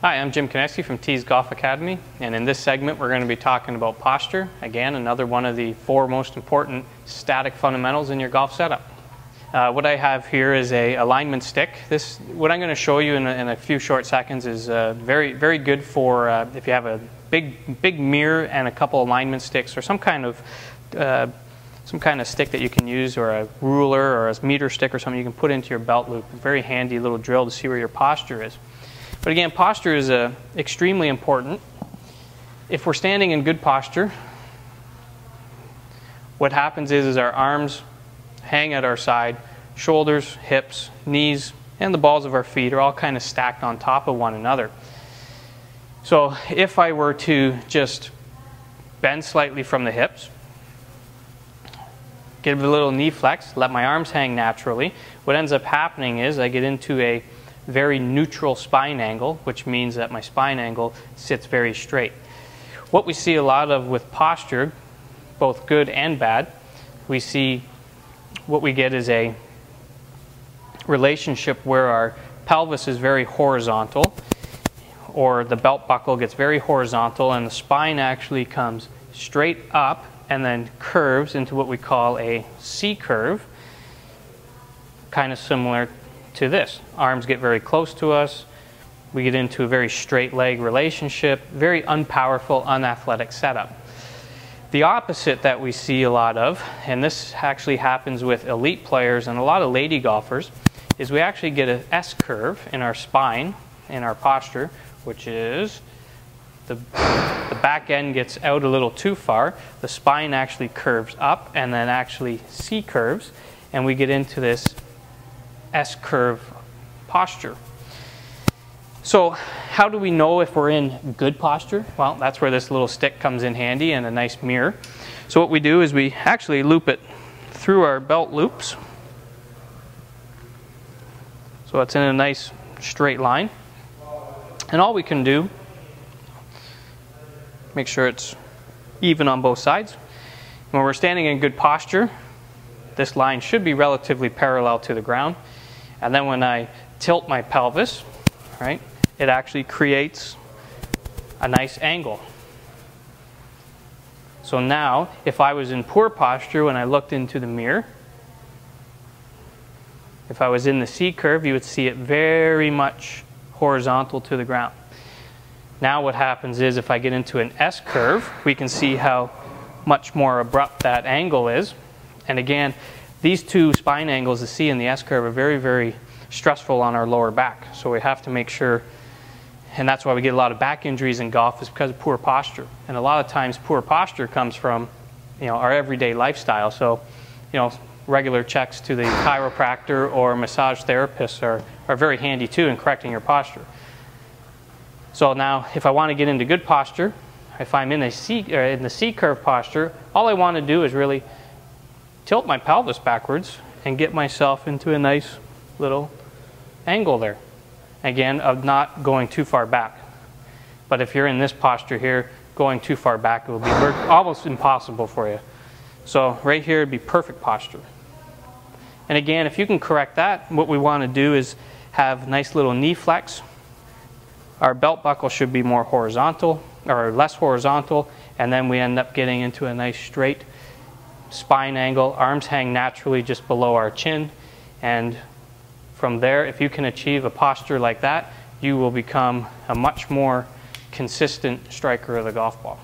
Hi, I'm Jim Konecki from Tees Golf Academy, and in this segment we're going to be talking about posture. Again, another one of the 4 most important static fundamentals in your golf setup. What I have here is a alignment stick. What I'm going to show you in a few short seconds is very good for if you have a big mirror and a couple alignment sticks, or some kind of stick that you can use, or a ruler or a meter stick or something you can put into your belt loop. A very handy little drill to see where your posture is. But again, posture is extremely important. If we're standing in good posture, what happens is our arms hang at our side, shoulders, hips, knees, and the balls of our feet are all kind of stacked on top of one another. So if I were to just bend slightly from the hips, give a little knee flex, let my arms hang naturally, what ends up happening is I get into a very neutral spine angle, which means that my spine angle sits very straight. What we see a lot of with posture, both good and bad, what we get is a relationship where our pelvis is very horizontal, or the belt buckle gets very horizontal, and the spine actually comes straight up and then curves into what we call a C curve, kind of similar to this. Arms get very close to us, we get into a very straight leg relationship, very unpowerful, unathletic setup. The opposite that we see a lot of, and this actually happens with elite players and a lot of lady golfers, is we actually get an S curve in our spine, in our posture, which is the back end gets out a little too far, the spine actually curves up and then actually C curves, and we get into this S-curve posture. So how do we know if we're in good posture? Well, that's where this little stick comes in handy, and a nice mirror. So what we do is we actually loop it through our belt loops. So it's in a nice straight line. And all we can do, make sure it's even on both sides. When we're standing in good posture, this line should be relatively parallel to the ground. And then when I tilt my pelvis, right, it actually creates a nice angle. So now, if I was in poor posture when I looked into the mirror, if I was in the C curve, you would see it very much horizontal to the ground. Now what happens is, if I get into an S curve, we can see how much more abrupt that angle is. And again, these two spine angles, the C and the S curve, are very stressful on our lower back. So we have to make sure, and that's why we get a lot of back injuries in golf, is because of poor posture. And a lot of times poor posture comes from, our everyday lifestyle. So, regular checks to the chiropractor or massage therapists are very handy too in correcting your posture. So now, if I want to get into good posture, if I'm in the C curve posture, all I want to do is really tilt my pelvis backwards and get myself into a nice little angle there. Again, of not going too far back. But if you're in this posture here, going too far back, it will be almost impossible for you. So right here would be perfect posture. And again, if you can correct that, what we want to do is have nice little knee flex. Our belt buckle should be more horizontal, or less horizontal, and then we end up getting into a nice straight spine angle. Arms hang naturally just below our chin, and from there, if you can achieve a posture like that, you will become a much more consistent striker of the golf ball.